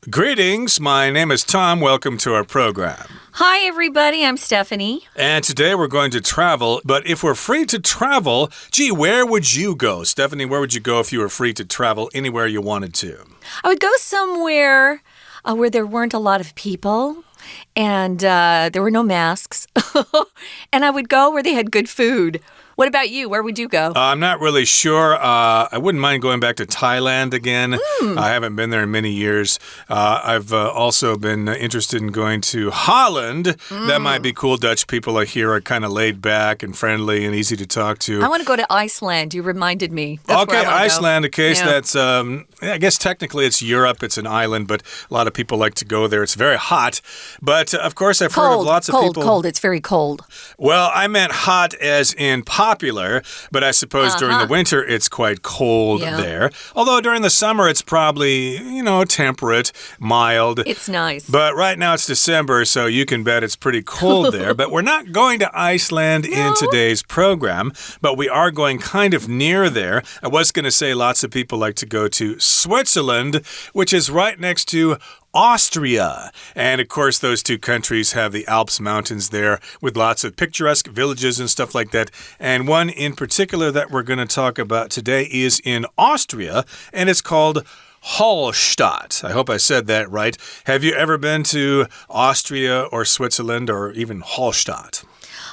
Greetings, my name is Tom. Welcome to our program. Hi, everybody. I'm Stephanie. And today we're going to travel, but if we're free to travel, gee, where would you go? Stephanie, where would you go if you were free to travel anywhere you wanted to? I would go somewhere where there weren't a lot of people and there were no masks. And I would go where they had good food. What about you? Where would you go? I'm not really sure. I wouldn't mind going back to Thailand again. I haven't been there in many years. I've also been interested in going to Holland. That might be cool. Dutch people I hear are kind of laid back and friendly and easy to talk to. I want to go to Iceland. You reminded me. That's okay, where I Iceland. go. Okay, so that's, I guess technically it's Europe. It's an island, but a lot of people like to go there. It's very hot. But, of course, I've heard of lots of people. Cold. It's very cold. Well, I meant hot as in popular, but I suppose during the winter it's quite cold there. Although during the summer it's probably, temperate, mild. It's nice. But right now it's December, so you can bet it's pretty cold there. But we're not going to Iceland in today's program, but we are going kind of near there. I was going to say lots of people like to go to Switzerland, which is right next to Austria. And of course, those two countries have the Alps mountains there with lots of picturesque villages and stuff like that. And one in particular that we're going to talk about today is in Austria, and it's called Hallstatt. I hope I said that right. Have you ever been to Austria or Switzerland or even Hallstatt?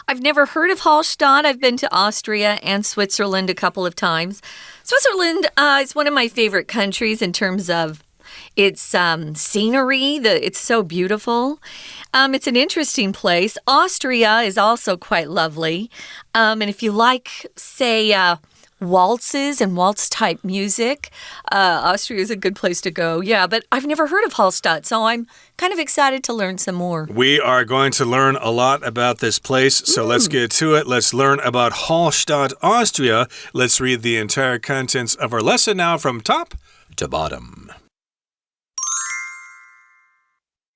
I've never heard of Hallstatt. I've been to Austria and Switzerland a couple of times. Switzerland is one of my favorite countries in terms of its scenery. It's so beautiful. It's an interesting place. Austria is also quite lovely. And if you like, say, waltzes and waltz-type music, Austria is a good place to go. Yeah, but I've never heard of Hallstatt, so I'm kind of excited to learn some more. We are going to learn a lot about this place, so let's get to it. Let's learn about Hallstatt, Austria. Let's read the entire contents of our lesson now from top to bottom.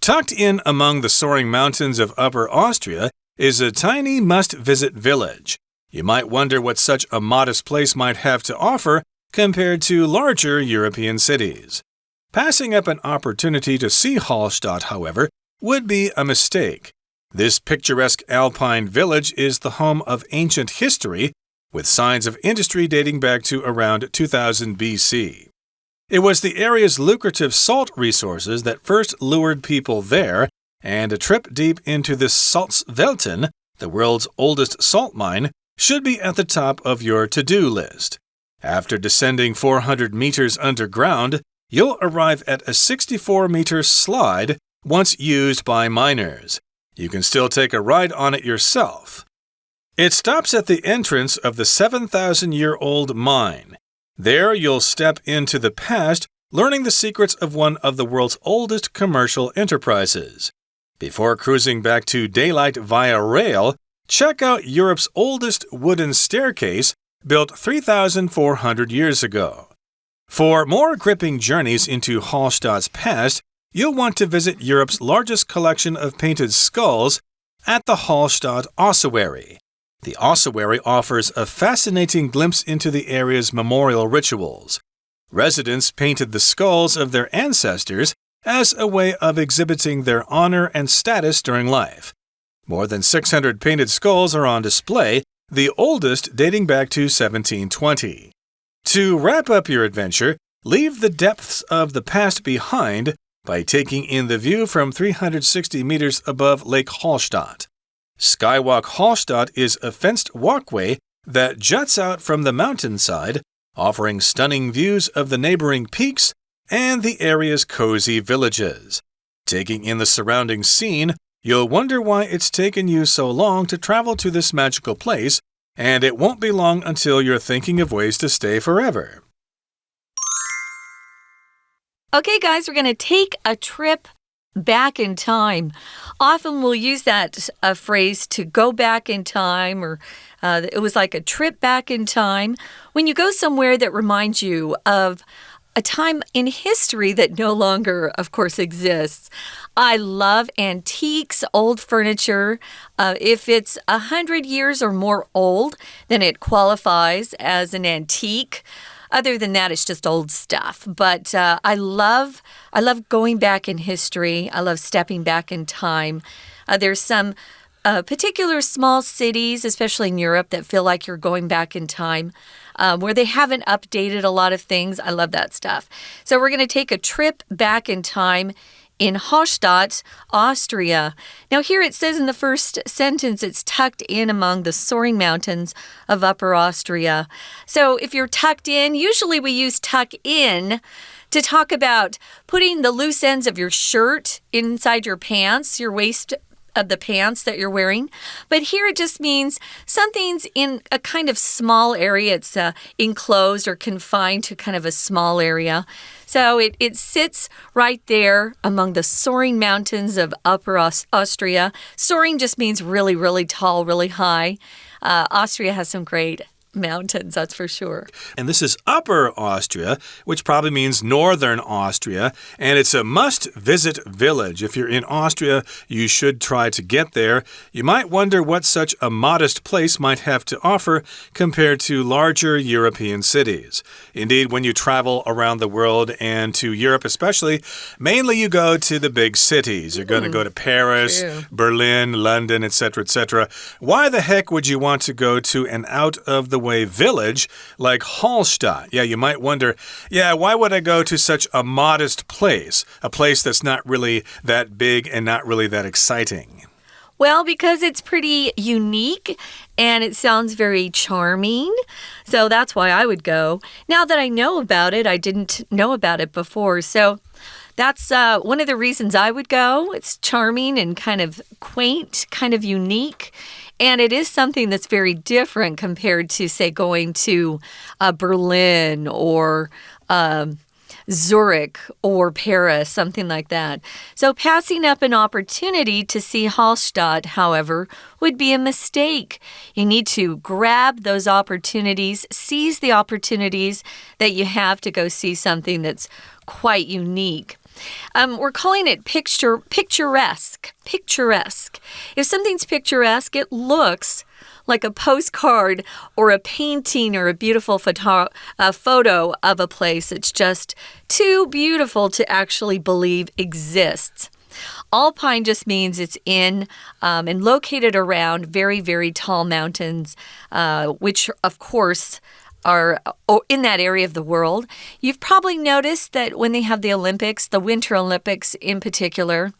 Tucked in among the soaring mountains of Upper Austria is a tiny must-visit village. You might wonder what such a modest place might have to offer compared to larger European cities. Passing up an opportunity to see Hallstatt, however, would be a mistake. This picturesque alpine village is the home of ancient history, with signs of industry dating back to around 2000 BC. It was the area's lucrative salt resources that first lured people there, and a trip deep into the Salzwelten, the world's oldest salt mine, should be at the top of your to-do list. After descending 400 meters underground, you'll arrive at a 64-meter slide once used by miners. You can still take a ride on it yourself. It stops at the entrance of the 7,000-year-old mine. There, you'll step into the past, learning the secrets of one of the world's oldest commercial enterprises. Before cruising back to daylight via rail, check out Europe's oldest wooden staircase, built 3,400 years ago. For more gripping journeys into Hallstatt's past, you'll want to visit Europe's largest collection of painted skulls at the Hallstatt ossuary. The ossuary offers a fascinating glimpse into the area's memorial rituals. Residents painted the skulls of their ancestors as a way of exhibiting their honor and status during life. More than 600 painted skulls are on display, the oldest dating back to 1720. To wrap up your adventure, leave the depths of the past behind by taking in the view from 360 meters above Lake Hallstatt. Skywalk Hallstatt is a fenced walkway that juts out from the mountainside, offering stunning views of the neighboring peaks and the area's cozy villages. Taking in the surrounding scene, you'll wonder why it's taken you so long to travel to this magical place, and it won't be long until you're thinking of ways to stay forever. Okay, guys, we're going to take a trip back in time. Often we'll use that phrase to go back in time, or it was like a trip back in time. When you go somewhere that reminds you of a time in history that no longer, of course, exists. I love antiques, old furniture. If it's 100 years or more old, then it qualifies as an antique. Other than that, it's just old stuff. But I love going back in history. I love stepping back in time. There's some particular small cities, especially in Europe, that feel like you're going back in time, where they haven't updated a lot of things. I love that stuff. So we're going to take a trip back in time in Hallstatt, Austria. Now here it says in the first sentence, it's tucked in among the soaring mountains of Upper Austria. So if you're tucked in, usually we use tuck in to talk about putting the loose ends of your shirt inside your pants, your waist of the pants that you're wearing. But here it just means something's in a kind of small area. It's enclosed or confined to kind of a small area. So it sits right there among the soaring mountains of Upper Austria. Soaring just means really, really tall, really high. Austria has some great mountains, that's for sure. And this is Upper Austria, which probably means Northern Austria, and it's a must-visit village. If you're in Austria, you should try to get there. You might wonder what such a modest place might have to offer compared to larger European cities. Indeed, when you travel around the world and to Europe especially, mainly you go to the big cities. You're going to go to Paris, Berlin, London, etc., etc. Why the heck would you want to go to an out-of-the-way village like Hallstatt? Yeah, you might wonder, why would I go to such a modest place? A place that's not really that big and not really that exciting. Well, because it's pretty unique and it sounds very charming. So that's why I would go. Now that I know about it, I didn't know about it before. So that's one of the reasons I would go. It's charming and kind of quaint, kind of unique. And it is something that's very different compared to, say, going to Berlin or Zurich or Paris, something like that. So passing up an opportunity to see Hallstatt, however, would be a mistake. You need to grab those opportunities, seize the opportunities that you have to go see something that's quite unique. We're calling it picturesque. Picturesque. If something's picturesque, it looks like a postcard or a painting or a beautiful photo of a place. It's just too beautiful to actually believe exists. Alpine just means it's in and located around very, very tall mountains, which, of course, are in that area of the world. You've probably noticed that when they have the Olympics, the Winter Olympics in particular,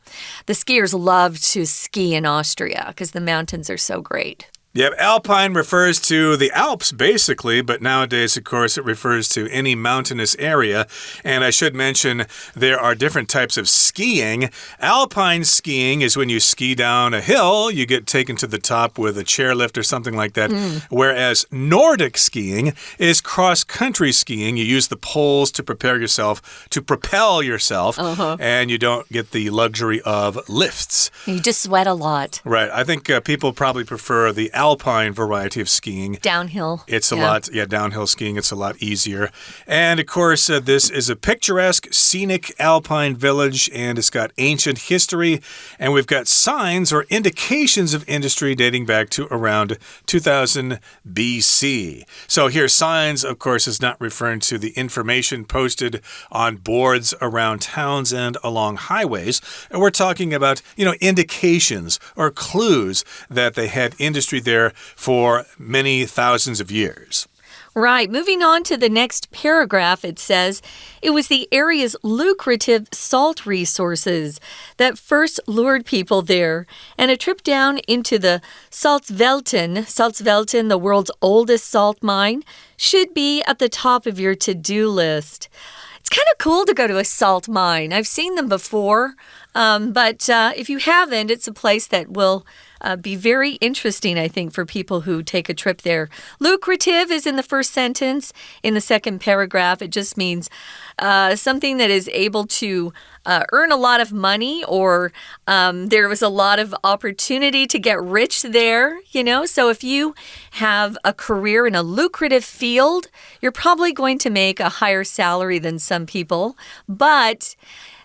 the skiers love to ski in Austria because the mountains are so great. Yep, Alpine refers to the Alps, basically, but nowadays, of course, it refers to any mountainous area. And I should mention there are different types of skiing. Alpine skiing is when you ski down a hill, you get taken to the top with a chairlift or something like that. Whereas Nordic skiing is cross-country skiing. You use the poles to propel yourself, and you don't get the luxury of lifts. You just sweat a lot. Right. I think people probably prefer the alpine variety of skiing. Downhill. It's a lot, downhill skiing, it's a lot easier. And of course, this is a picturesque, scenic alpine village, and it's got ancient history, and we've got signs or indications of industry dating back to around 2000 BC. So here, signs, of course, is not referring to the information posted on boards around towns and along highways. And we're talking about, indications or clues that they had industry there for many thousands of years. Right. Moving on to the next paragraph, it says, it was the area's lucrative salt resources that first lured people there, and a trip down into the Salzwelten, the world's oldest salt mine, should be at the top of your to-do list. It's kind of cool to go to a salt mine. I've seen them before, but if you haven't, it's a place that will be very interesting, I think, for people who take a trip there. Lucrative is in the first sentence. In the second paragraph, it just means something that is able to earn a lot of money, or there was a lot of opportunity to get rich there, So if you have a career in a lucrative field, you're probably going to make a higher salary than some people, but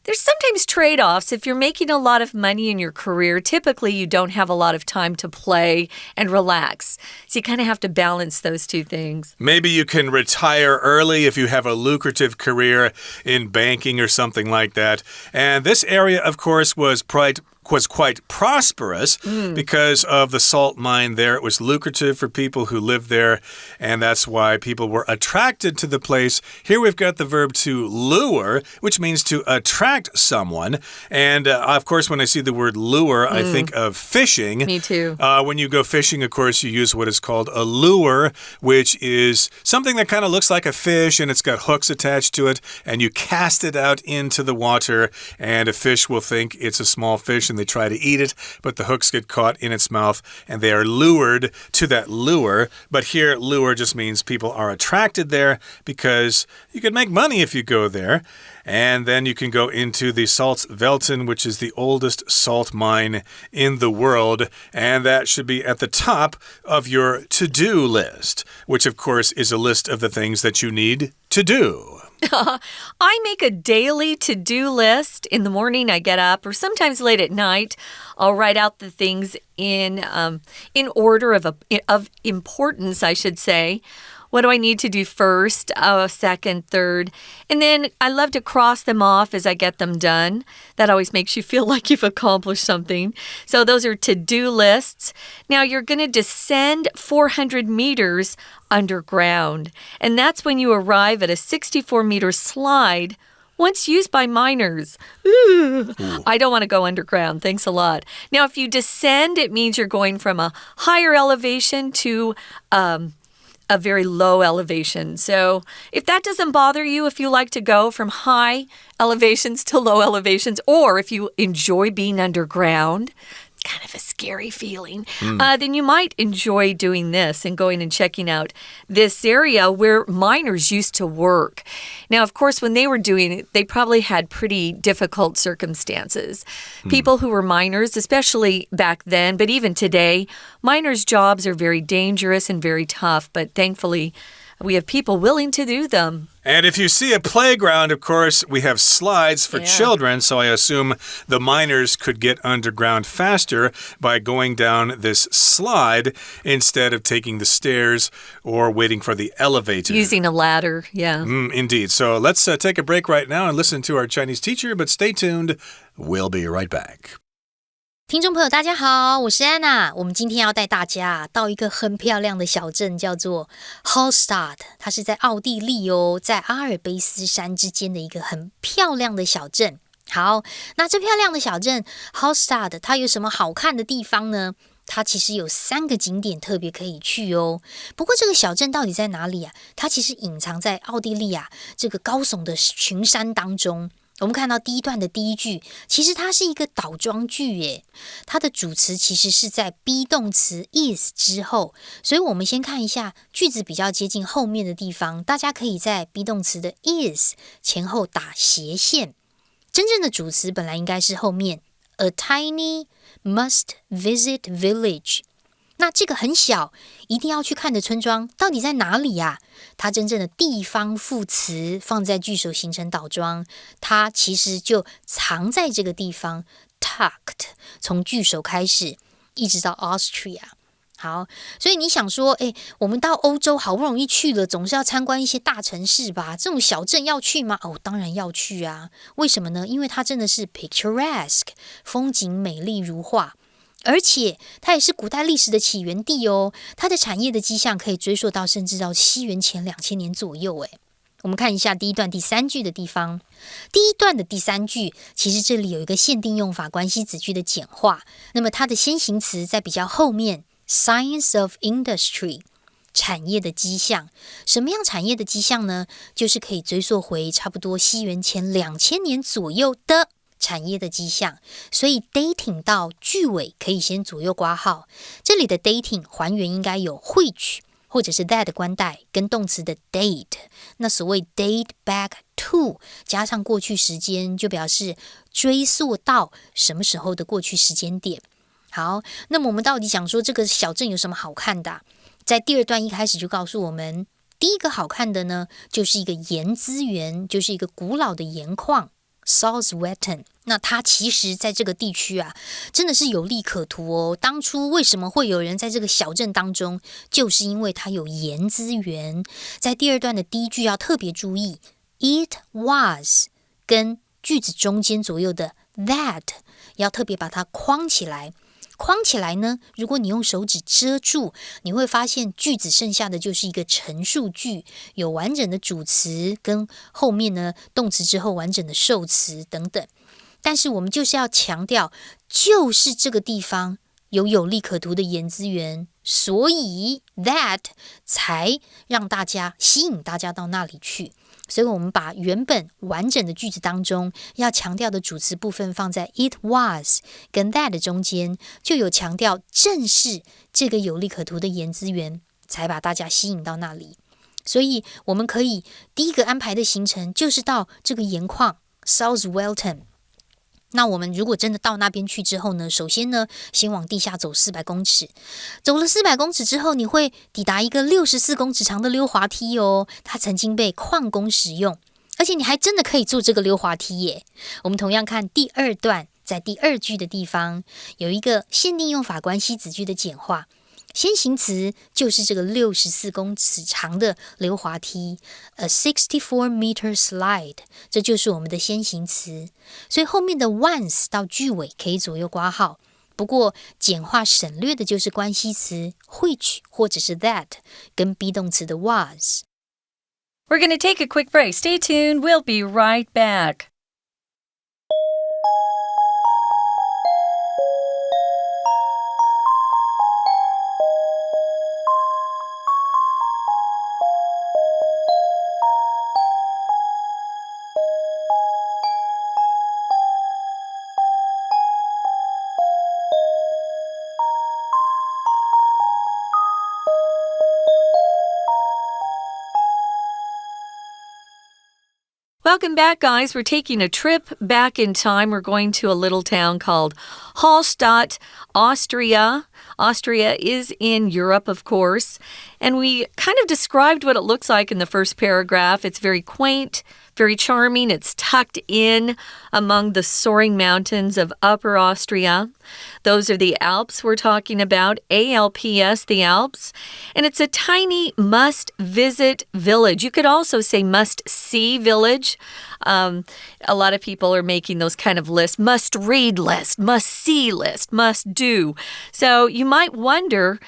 there's sometimes trade-offs. If you're making a lot of money in your career, typically you don't have a lot of time to play and relax. So you kind of have to balance those two things. Maybe you can retire early if you have a lucrative career in banking or something like that. And this area, of course, was quite prosperous because of the salt mine there. It was lucrative for people who lived there, and that's why people were attracted to the place. Here we've got the verb to lure, which means to attract someone. And of course, when I see the word lure, I think of fishing. Me too. When you go fishing, of course, you use what is called a lure, which is something that kind of looks like a fish, and it's got hooks attached to it, and you cast it out into the water, and a fish will think it's a small fish, and they try to eat it, but the hooks get caught in its mouth and they are lured to that lure. But here, lure just means people are attracted there because you can make money if you go there. And then you can go into the Salzwelten, which is the oldest salt mine in the world. And that should be at the top of your to-do list, which of course is a list of the things that you need to do. I make a daily to-do list. In the morning, I get up, or sometimes late at night, I'll write out the things in order of importance, I should say. What do I need to do first, second, third? And then I love to cross them off as I get them done. That always makes you feel like you've accomplished something. So those are to-do lists. Now you're going to descend 400 meters underground. And that's when you arrive at a 64-meter slide once used by miners. Ooh. I don't want to go underground. Thanks a lot. Now, if you descend, it means you're going from a higher elevation to a very low elevation. So if that doesn't bother you, if you like to go from high elevations to low elevations, or if you enjoy being underground, kind of a scary feeling, then you might enjoy doing this and going and checking out this area where miners used to work. Now, of course, when they were doing it, they probably had pretty difficult circumstances. People who were miners, especially back then, but even today, miners' jobs are very dangerous and very tough, but thankfully, we have people willing to do them. And if you see a playground, of course, we have slides for children, so I assume the miners could get underground faster by going down this slide instead of taking the stairs or waiting for the elevator. Using a ladder, yeah. Indeed. So let's take a break right now and listen to our Chinese teacher, but stay tuned. We'll be right back. 听众朋友大家好，我是安娜。我们今天要带大家到一个很漂亮的小镇，叫做 Hallstatt， 它是在奥地利哦，在阿尔卑斯山之间的一个很漂亮的小镇。好，那这漂亮的小镇 Hallstatt 它有什么好看的地方呢？它其实有3个景点特别可以去哦。不过这个小镇到底在哪里啊？它其实隐藏在奥地利啊这个高耸的群山当中。我们看到第一段的第一句，其实它是一个倒装句耶，它的主词其实是在 be 动词 is 之后，所以我们先看一下句子比较接近后面的地方，大家可以在 be 动词的 is 前后打斜线。真正的主词本来应该是后面 a tiny must visit village， 那这个很小一定要去看的村庄到底在哪里呀？它真正的地方副词放在句首形成倒装，它其实就藏在这个地方 tucked， 从句首开始一直到 Austria。 好，所以你想说我们到欧洲好不容易去了，总是要参观一些大城市吧，这种小镇要去吗？当然要去啊。为什么呢？因为它真的是 picturesque， 风景美丽如画，而且它也是古代历史的起源地哦，它的产业的迹象可以追溯到甚至到西元前2000年左右。我们看一下第一段第3句的地方，第一段的第3句其实这里有一个限定用法关系子句的简化，那么它的先行词在比较后面 Signs of Industry， 产业的迹象。什么样产业的迹象呢？就是可以追溯回差不多西元前2000年左右的产业的迹象，所以 dating 到句尾可以先左右括号。这里的 dating 还原应该有 which 或者是 that 关代跟动词的 date， 那所谓 date back to 加上过去时间，就表示追溯到什么时候的过去时间点。好，那么我们到底想说这个小镇有什么好看的在第2段一开始就告诉我们，第一个好看的呢，就是一个盐资源，就是一个古老的盐矿 Hallstatt。那它其实在这个地区啊，真的是有利可图哦。当初为什么会有人在这个小镇当中，就是因为它有盐资源。在第二段的第一句要特别注意 ，it was 跟句子中间左右的 that 要特别把它框起来。框起来呢，如果你用手指遮住，你会发现句子剩下的就是一个陈述句，有完整的主词跟后面呢动词之后完整的受词等等。但是我们就是要强调，就是这个地方有利可图的盐资源，所以 that 才让大家吸引大家到那里去。所以我们把原本完整的句子当中要强调的主词部分放在 it was 跟 that 的中间，就有强调正是这个有利可图的盐资源才把大家吸引到那里。所以我们可以第一个安排的行程就是到这个盐矿 Hallstatt。那我们如果真的到那边去之后呢，首先呢，先往地下走400公尺，走了400公尺之后，你会抵达一个64公尺长的溜滑梯哦，它曾经被矿工使用，而且你还真的可以坐这个溜滑梯耶。我们同样看第二段，在第二句的地方有一个限定用法关系子句的简化。先行词就是这个64公尺长的溜滑梯 ，a 64-meter slide， 这就是我们的先行词。所以后面的 once 到句尾可以左右括号，不过简化省略的就是关系词 which 或者是 that 跟 be 动词的 was。 We're going to take a quick break. Stay tuned. We'll be right back. Welcome back, guys. We're taking a trip back in time. We're going to a little town called Hallstatt, Austria. Austria is in Europe, of course. And we kind of described what it looks like in the first paragraph. It's very quaint, very charming. It's tucked in among the soaring mountains of Upper Austria. Those are the Alps we're talking about, ALPS, the Alps. And it's a tiny must-visit village. You could also say must-see village. A lot of people are making those kind of lists, must-read list, must-see list, must-do. So you might wonder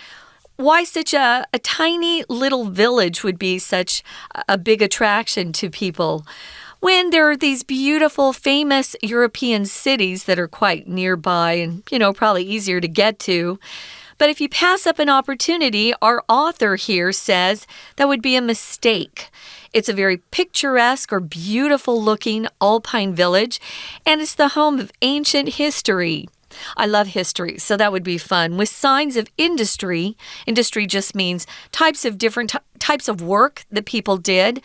why such a tiny little village would be such a big attraction to people when there are these beautiful, famous European cities that are quite nearby and, probably easier to get to. But if you pass up an opportunity, our author here says that would be a mistake. It's a very picturesque or beautiful-looking alpine village, and it's the home of ancient history. I love history, so that would be fun. With signs of industry, industry just means different types of work that people did.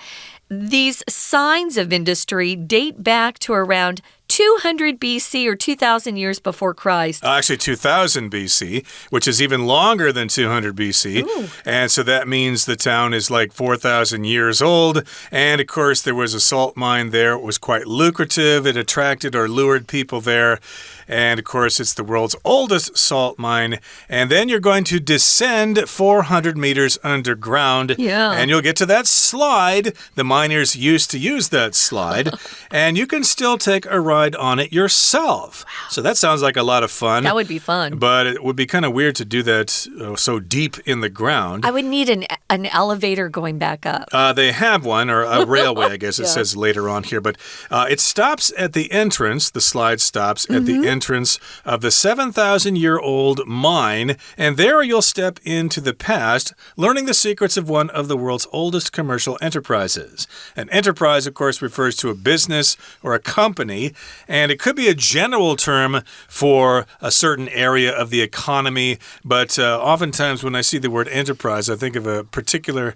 These signs of industry date back to around 200 BC or 2,000 years before Christ. Actually, 2000 BC, which is even longer than 200 BC. Ooh. And so that means the town is like 4,000 years old. And of course, there was a salt mine there. It was quite lucrative. It attracted or lured people there. And of course, it's the world's oldest salt mine. And then you're going to descend 400 meters underground. Yeah. And you'll get to that slide. The miners used to use that slide. And you can still take a ride on it yourself. Wow. So that sounds like a lot of fun. That would be fun. But it would be kind of weird to do that so deep in the ground. I would need an elevator going back up. They have one, or a railway, I guess it says later on here. But it stops at the entrance. The slide stops at the entrance of the 7,000-year-old mine. And there you'll step into the past, learning the secrets of one of the world's oldest commercial enterprises. An enterprise, of course, refers to a business or a company. And it could be a general term for a certain area of the economy, but oftentimes when I see the word enterprise, I think of a particular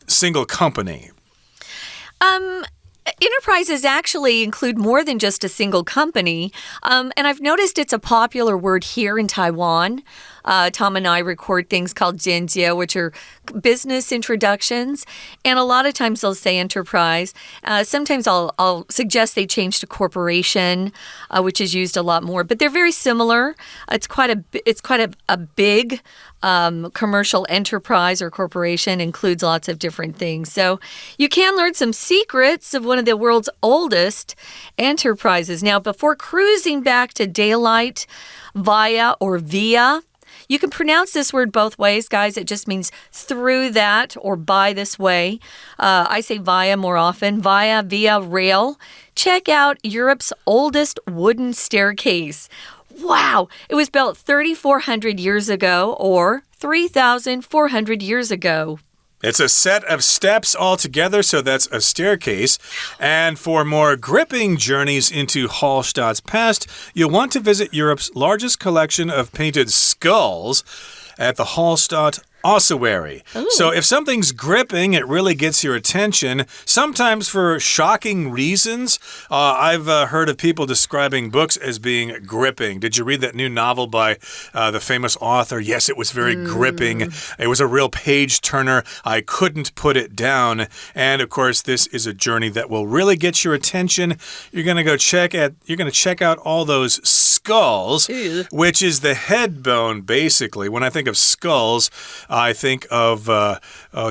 single company. Enterprises actually include more than just a single company. And I've noticed it's a popular word here in Taiwan. Tom and I record things called 简介, which are business introductions. And a lot of times they'll say enterprise. Sometimes I'll suggest they change to corporation, which is used a lot more. But they're very similar. It's quite a big commercial enterprise or corporation, includes lots of different things. So you can learn some secrets of one of the world's oldest enterprises. Now, before cruising back to daylight via or via, you can pronounce this word both ways, guys. It just means through that or by this way. I say via more often. Via, via rail. Check out Europe's oldest wooden staircase. Wow! It was built 3,400 years ago or 3,400 years ago. It's a set of steps altogether, so that's a staircase. And for more gripping journeys into Hallstatt's past, you'll want to visit Europe's largest collection of painted skulls at the Hallstatt ossuary. Ooh. So if something's gripping, it really gets your attention, sometimes for shocking reasons. I've heard of people describing books as being gripping. Did you read that new novel by the famous author? Yes, it was very gripping. It was a real page-turner. I couldn't put it down. And of course, this is a journey that will really get your attention. You're going to check out all those skulls, which is the head bone, basically. When I think of skulls, I think of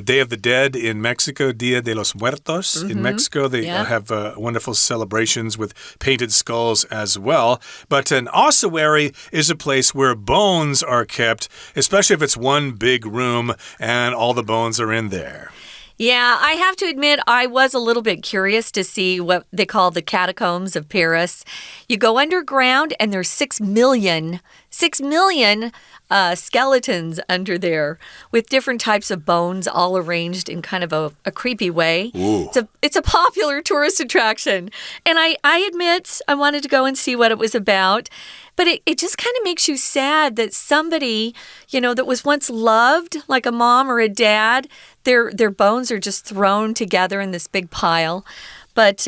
Day of the Dead in Mexico, Dia de los Muertos. In Mexico, they have wonderful celebrations with painted skulls as well. But an ossuary is a place where bones are kept, especially if it's one big room and all the bones are in there. Yeah, I have to admit I was a little bit curious to see what they call the catacombs of Paris. You go underground and there's 6 million skeletons under there with different types of bones all arranged in kind of a creepy way. It's a popular tourist attraction. And I admit I wanted to go and see what it was about. But it just kind of makes you sad that somebody, that was once loved, like a mom or a dad, their bones are just thrown together in this big pile. But,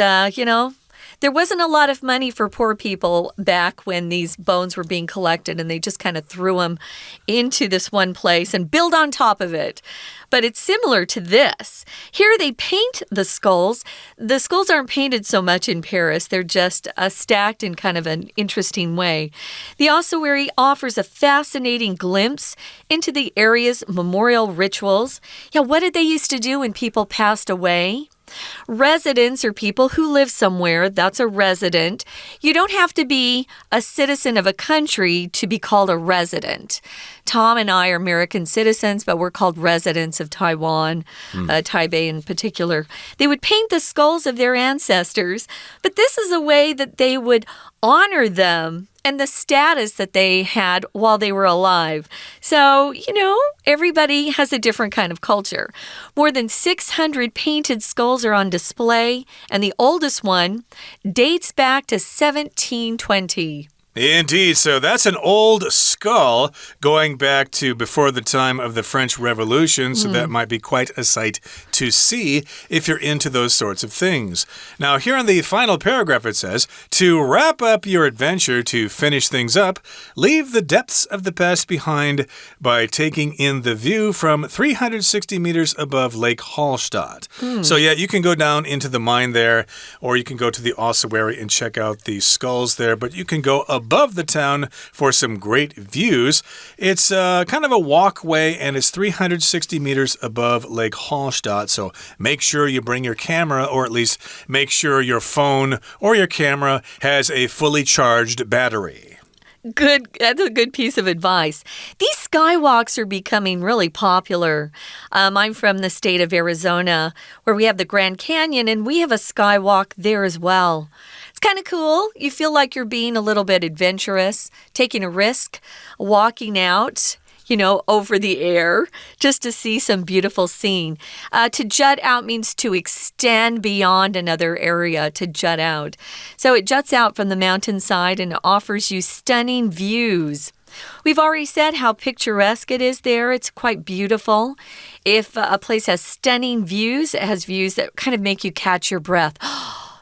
there wasn't a lot of money for poor people back when these bones were being collected, and they just kind of threw them into this one place and built on top of it. But it's similar to this. Here they paint the skulls. The skulls aren't painted so much in Paris. They're just stacked in kind of an interesting way. The ossuary offers a fascinating glimpse into the area's memorial rituals. Yeah, what did they used to do when people passed away? Residents are people who live somewhere. That's a resident. You don't have to be a citizen of a country to be called a resident. Tom and I are American citizens, but we're called residents of Taiwan, Taipei in particular. They would paint the skulls of their ancestors, but this is a way that they would honor them and the status that they had while they were alive. So, everybody has a different kind of culture. More than 600 painted skulls are on display, and the oldest one dates back to 1720. Indeed. So that's an old skull going back to before the time of the French Revolution. So that might be quite a sight to see if you're into those sorts of things. Now, here in the final paragraph, it says, to wrap up your adventure, to finish things up, leave the depths of the past behind by taking in the view from 360 meters above Lake Hallstatt. So, yeah, you can go down into the mine there, or you can go to the ossuary and check out the skulls there, but you can go above the town for some great views. It's kind of a walkway, and it's 360 meters above Lake Hallstatt, so make sure you bring your camera, or at least make sure your phone or your camera has a fully charged battery. Good. That's a good piece of advice. These skywalks are becoming really popular. I'm from the state of Arizona, where we have the Grand Canyon, and we have a skywalk there as well. It's kind of cool. You feel like you're being a little bit adventurous, taking a risk, walking out, over the air just to see some beautiful scene. To jut out means to extend beyond another area, to jut out. So it juts out from the mountainside and it offers you stunning views. We've already said how picturesque it is there. It's quite beautiful. If a place has stunning views, it has views that kind of make you catch your breath.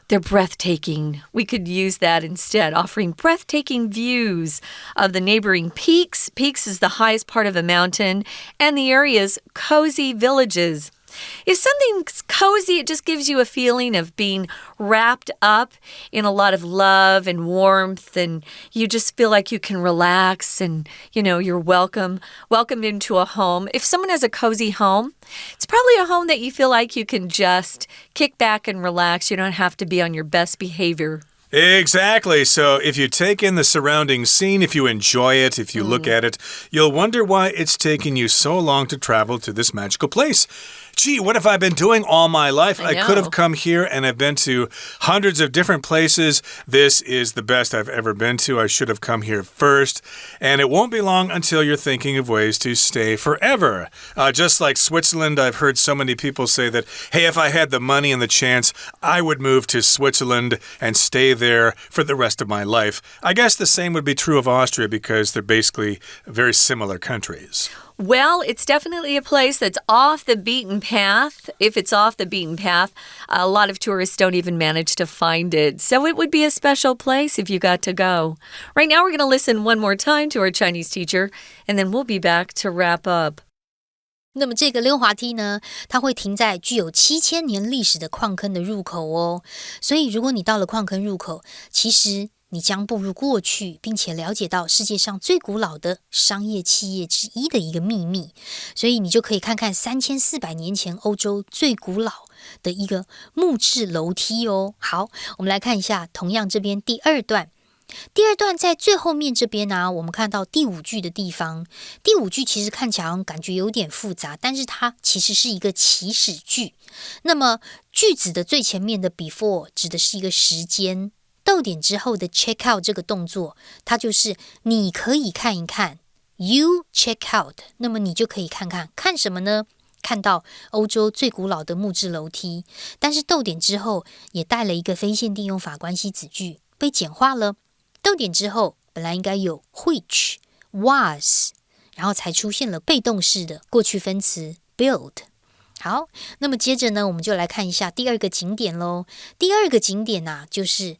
They're breathtaking. We could use that instead, offering breathtaking views of the neighboring peaks. Peaks is the highest part of a mountain, and the area's cozy villages. If something's cozy, it just gives you a feeling of being wrapped up in a lot of love and warmth, and you just feel like you can relax and, you're welcomed into a home. If someone has a cozy home, it's probably a home that you feel like you can just kick back and relax. You don't have to be on your best behavior.Exactly. So if you take in the surrounding scene, if you enjoy it, if you look at it, you'll wonder why it's taken you so long to travel to this magical place. Gee, what have I been doing all my life? I could have come here and I've been to hundreds of different places. This is the best I've ever been to. I should have come here first. And it won't be long until you're thinking of ways to stay forever. Just like Switzerland, I've heard so many people say that, hey, if I had the money and the chance, I would move to Switzerland and stay there for the rest of my life. I guess the same would be true of Austria because they're basically very similar countries.Well, it's definitely a place that's off the beaten path. If it's off the beaten path, a lot of tourists don't even manage to find it. So it would be a special place if you got to go. Right now, we're going to listen one more time to our Chinese teacher, and then we'll be back to wrap up. 那么这个溜滑梯呢，它会停在具有7000年历史的矿坑的入口哦。所以如果你到了矿坑入口，其实你将步入过去，并且了解到世界上最古老的商业企业之一的一个秘密，所以你就可以看看3400年前欧洲最古老的一个木质楼梯哦。好，我们来看一下，同样这边第二段在最后面这边我们看到第5句的地方。第5句其实看起来感觉有点复杂，但是它其实是一个祈使句。那么句子的最前面的 before 指的是一个时间，逗点之后的 check out 这个动作，它就是你可以看一看 you check out， 那么你就可以看什么呢？看到欧洲最古老的木质楼梯，但是逗点之后也带了一个非限定用法关系子句，被简化了。逗点之后本来应该有 which was， 然后才出现了被动式的过去分词 build。好，那么接着呢，我们就来看一下第二个景点咯。第二个景点就是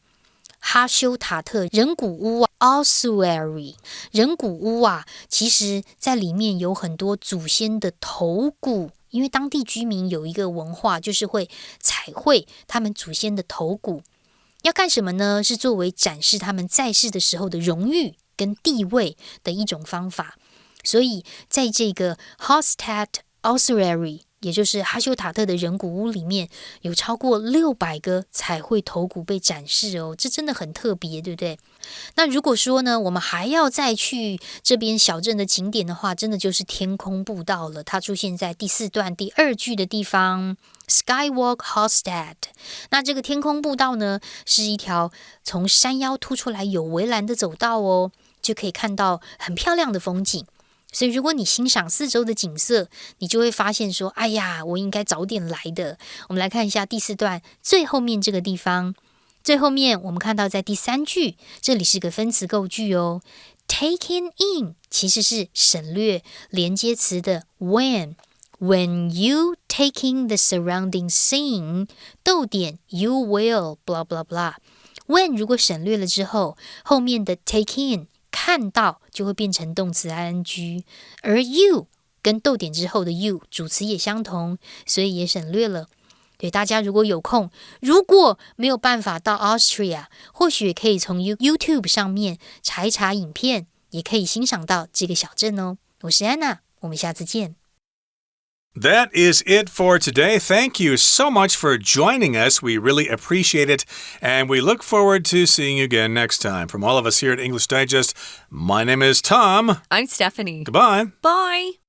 哈修塔特人骨屋ossuary。 人骨屋其实在里面有很多祖先的头骨，因为当地居民有一个文化，就是会彩绘他们祖先的头骨。要干什么呢？是作为展示他们在世的时候的荣誉跟地位的一种方法。所以在这个 Hallstatt ossuary， 也就是哈修塔特的人骨屋里面，有超过600个彩绘头骨被展示哦，这真的很特别，对不对？那如果说呢，我们还要再去这边小镇的景点的话，真的就是天空步道了。它出现在第4段第2句的地方 Skywalk Hallstatt。 那这个天空步道呢，是一条从山腰凸出来有围栏的走道哦，就可以看到很漂亮的风景。所以如果你欣赏四周的景色，你就会发现说，哎呀，我应该早点来的。我们来看一下第4段最后面这个地方。最后面我们看到在第3句，这里是个分词构句哦。Taken in 其实是省略连接词的 when you taking the surrounding scene， 逗点 you will blah blah blah。 when 如果省略了之后，后面的 take in 看到就会变成动词 ing， 而 you 跟逗点之后的 you 主词也相同，所以也省略了。对，大家如果有空，如果没有办法到 Austria， 或许也可以从 YouTube 上面查一查影片，也可以欣赏到这个小镇哦。我是安娜，我们下次见。That is it for today. Thank you so much for joining us. We really appreciate it, and we look forward to seeing you again next time. From all of us here at English Digest, my name is Tom. I'm Stephanie. Goodbye. Bye.